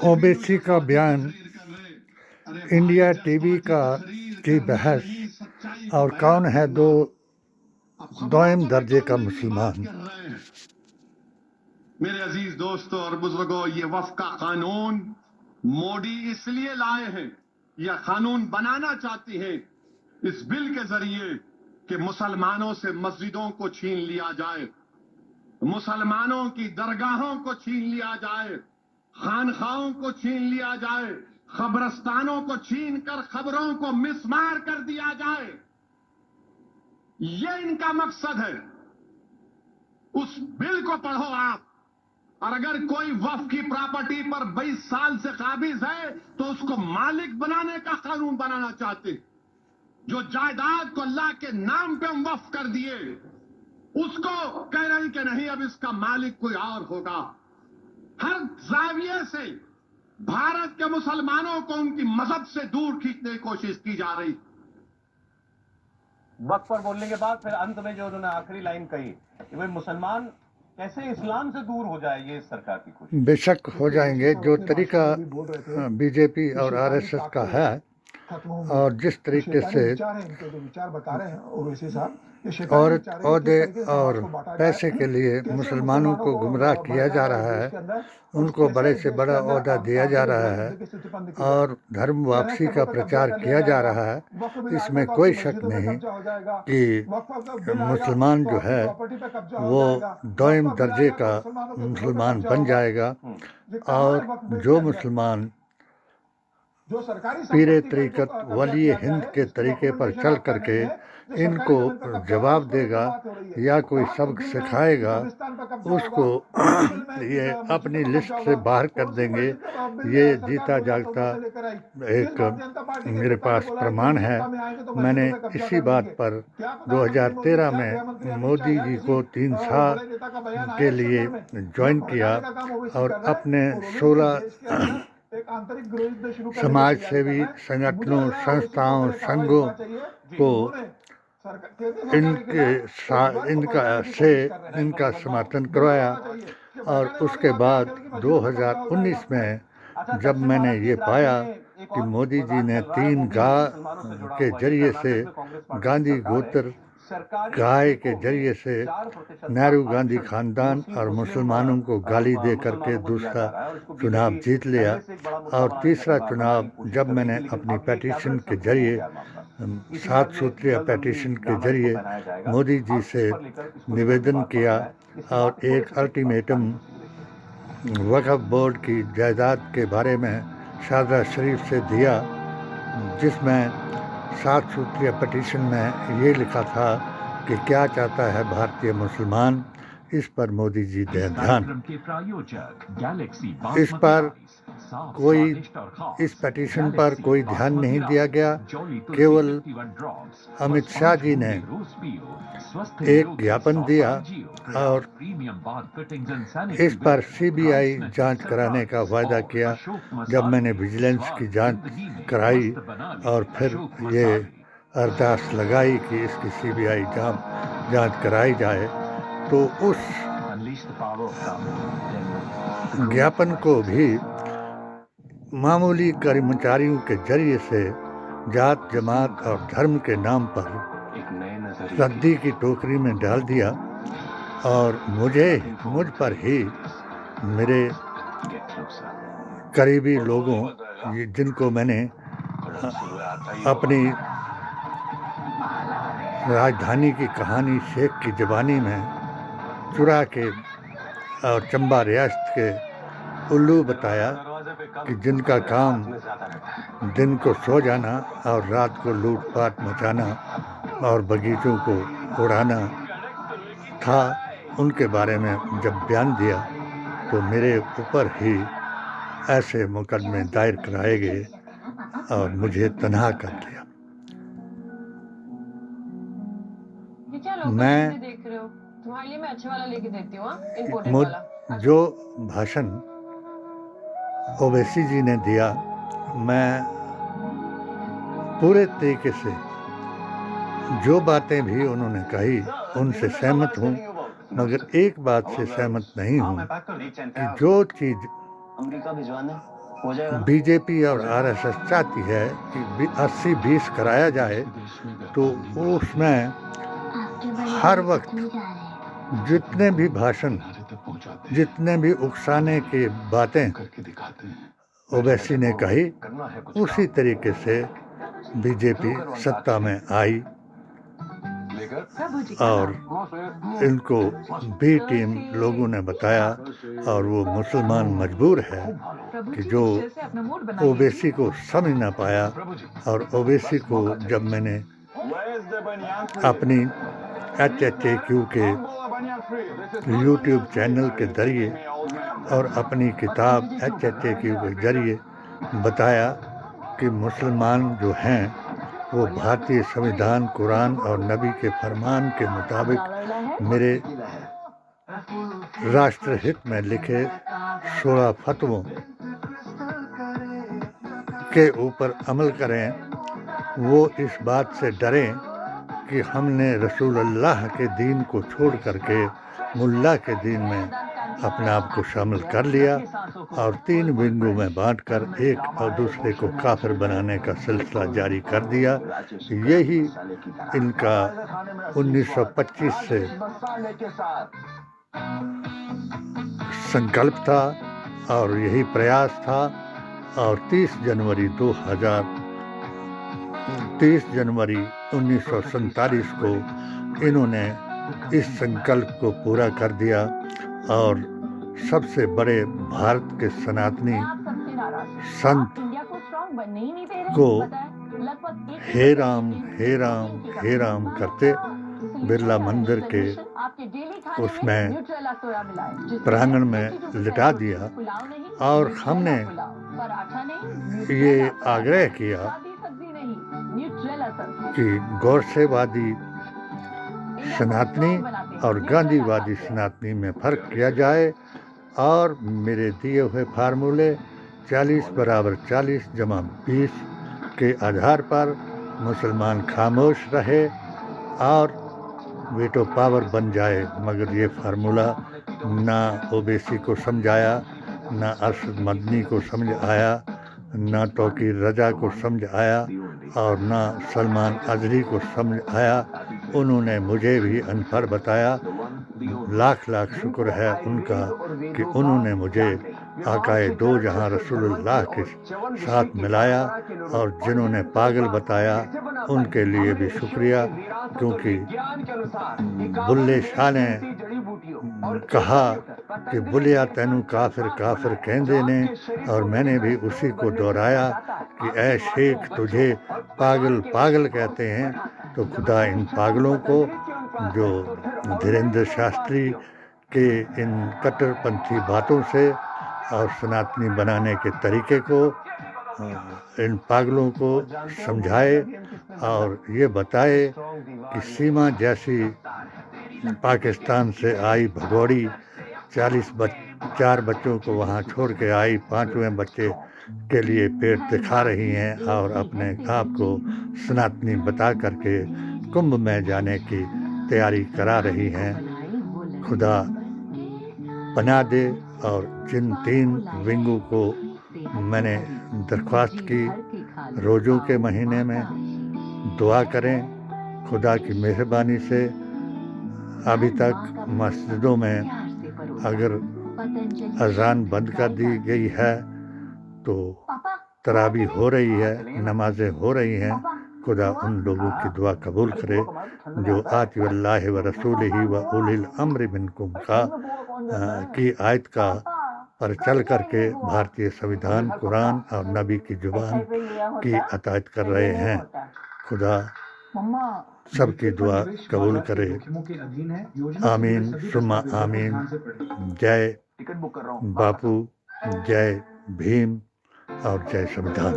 ओवैसी का बयान, India TV की बहस और कौन है दोयम दर्जे का मुसलमान। मेरे अजीज दोस्तों और बुजुर्गों, ये वफ़ का कानून मोदी इसलिए लाए हैं, यह कानून बनाना चाहती है इस बिल के जरिए कि मुसलमानों से मस्जिदों को छीन लिया जाए, मुसलमानों की दरगाहों को छीन लिया जाए, खानखाओं को छीन लिया जाए, कब्रस्तानों को छीन कर खबरों को मिसमार कर दिया जाए। यह इनका मकसद है। उस बिल को पढ़ो आप, और अगर कोई वक्फ की प्रॉपर्टी पर 22 साल से काबिज है तो उसको मालिक बनाने का कानून बनाना चाहते। जो जायदाद को अल्लाह के नाम पे हम वक्फ कर दिए, उसको कह रहे हैं कि नहीं, अब इसका मालिक कोई और होगा। हर जाविये से भारत के मुसलमानों को उनकी मजहब से दूर खींचने की कोशिश की जा रही। वक्त पर बोलने के बाद फिर अंत में जो उन्होंने आखिरी लाइन कही कि भाई मुसलमान कैसे इस्लाम से दूर हो जाए, ये सरकार की कोशिश। बेशक हो जाएंगे। जो तरीका बीजेपी और आरएसएस का है और जिस तरीके से विचार बता रहे हैं ओवैसी साहब, और औहदे और पैसे के लिए मुसलमानों को गुमराह किया जा रहा है, उनको बड़े से बड़ा ओहदा दिया जा रहा है और धर्म वापसी का प्रचार किया जा रहा है। इसमें कोई शक नहीं कि मुसलमान जो है वो दोयम दर्जे का मुसलमान बन जाएगा। और जो मुसलमान पीरे तरीक़त वली हिंद के तरीके पर चल करके इनको जवाब देगा या कोई सबक सिखाएगा, उसको ये अपनी लिस्ट से बाहर कर देंगे। ये जीता जागता एक मेरे पास प्रमाण है। मैंने इसी बात पर 2013 में मोदी जी को 3 साल के लिए ज्वाइन किया और अपने 16 समाज सेवी संगठनों, संस्थाओं, संघों को इनका समर्थन करवाया। और उसके बाद 2019 में जब मैंने ये पाया कि मोदी जी ने 3 गाय के जरिए से, गांधी गोत्र गाय के जरिए से नेहरू गांधी खानदान और मुसलमानों को गाली दे करके दूसरा चुनाव जीत लिया, और तीसरा चुनाव जब मैंने अपनी पेटिशन के जरिए 7 सूत्रीय पेटिशन के जरिए मोदी जी से निवेदन किया और एक अल्टीमेटम वक्फ बोर्ड की जायदाद के बारे में शारदा शरीफ से दिया, जिसमें 7 सूत्रीय पिटीशन में ये लिखा था कि क्या चाहता है भारतीय मुसलमान, इस पर मोदी जी दे ध्यान। इस पिटीशन पर कोई ध्यान नहीं दिया गया। केवल अमित शाह जी ने एक ज्ञापन दिया और इस पर सीबीआई जांच कराने का वायदा किया। जब मैंने विजिलेंस की जांच कराई और फिर ये अरदास लगाई कि इसकी सीबीआई जांच कराई जाए, तो उस ज्ञापन को भी मामूली कर्मचारियों के जरिए से जात, जमात और धर्म के नाम पर रद्दी की टोकरी में डाल दिया और मुझ पर ही मेरे करीबी लोगों, जिनको मैंने अपनी राजधानी की कहानी शेख की ज़बानी में चुरा के और चंबा रियासत के उल्लू बताया कि जिनका काम दिन को सो जाना और रात को लूटपाट मचाना और बगीचों को उड़ाना था, उनके बारे में जब बयान दिया तो मेरे ऊपर ही ऐसे मुकदमे दायर कराए गए और मुझे तनहा कर दिया। मैं देख रहे हो, तुम्हारे लिए मैं अच्छा वाला लेके देती हूँ। जो भाषण ओवैसी जी ने दिया, मैं पूरे तरीके से जो बातें भी उन्होंने कही उनसे सहमत हूँ, मगर एक बात से सहमत नहीं हूँ कि जो चीज़ अमेरिका भिजवाना हो जाएगा। बीजेपी और आरएसएस चाहती है कि 80-20 कराया जाए, तो उसमें हर वक्त जितने भी भाषण, जितने भी उकसाने की बातें ओवैसी ने कही, उसी तरीके से बीजेपी सत्ता में आई और इनको बी टीम लोगों ने बताया, और वो मुसलमान मजबूर है कि जो ओवैसी को समझ ना पाया। और ओवैसी को जब मैंने अपनी HHAQ के YouTube चैनल के जरिए और अपनी किताब HHAQ के जरिए बताया कि मुसलमान जो हैं वो भारतीय संविधान, कुरान और नबी के फरमान के मुताबिक मेरे राष्ट्रहित में लिखे 16 फतवों के ऊपर अमल करें। वो इस बात से डरें कि हमने रसूलुल्लाह के दीन को छोड़ करके मुल्ला के दीन में अपने आप को शामिल कर लिया और 3 विंगों में बांटकर एक और दूसरे को काफिर बनाने का सिलसिला जारी कर दिया। यही इनका 1925 से संकल्प था और यही प्रयास था। और 30 जनवरी 1947 को इन्होंने इस संकल्प को पूरा कर दिया और सबसे बड़े भारत के सनातनी संत को हे राम हे राम हे राम करते बिरला मंदिर के उसमें प्रांगण में लिटा दिया। और हमने ये आग्रह किया कि गौरसेवादी सनातनी और गांधीवादी सनातनी में फ़र्क किया जाए और मेरे दिए हुए फार्मूले 40 = 40 + 20 के आधार पर मुसलमान खामोश रहे और वीटो पावर बन जाए। मगर ये फार्मूला ना ओवैसी को समझाया, ना अरशद मदनी को समझ आया, ना तौकीर रजा को समझ आया और ना सलमान अजहरी को समझ आया। उन्होंने मुझे भी अनपढ़ बताया। लाख लाख शुक्र है उनका कि उन्होंने मुझे आकाए दो जहां रसूलुल्लाह के साथ मिलाया। और जिन्होंने पागल बताया उनके लिए भी शुक्रिया, क्योंकि बुल्ले शाह ने कहा कि बुलिया तैनू काफिर काफिर कहंदे ने, और मैंने भी उसी को दोहराया कि ऐ शेख तुझे पागल पागल कहते हैं। तो खुदा इन पागलों को जो धीरेन्द्र शास्त्री के इन कट्टरपंथी बातों से और सनातनी बनाने के तरीके को इन पागलों को समझाए और ये बताए कि सीमा जैसी पाकिस्तान से आई भगोड़ी 4 बच्चों को वहाँ छोड़ के आई, 5वें बच्चे के लिए पेट दिखा रही हैं और अपने आप को सनातनी बता करके कुंभ में जाने की तैयारी करा रही हैं। खुदा पनाह दे। और जिन 3 विंगों को मैंने दरख्वास्त की, रोज़ों के महीने में दुआ करें। खुदा की मेहरबानी से अभी तक मस्जिदों में अगर अज़ान बंद कर दी गई है तो तरावी हो रही है, नमाजें हो रही हैं। खुदा उन लोगों की दुआ कबूल करे जो आति वल्लाहि व रसूलिही व उलिल अम्रि मिनकुम की आयत का पर चल करके भारतीय संविधान, कुरान और नबी की जुबान की अतायत कर रहे हैं। खुदा सबकी दुआ कबूल करे। आमीन सुम्मा आमीन। जय बापू, जय भीम और जय संविधान।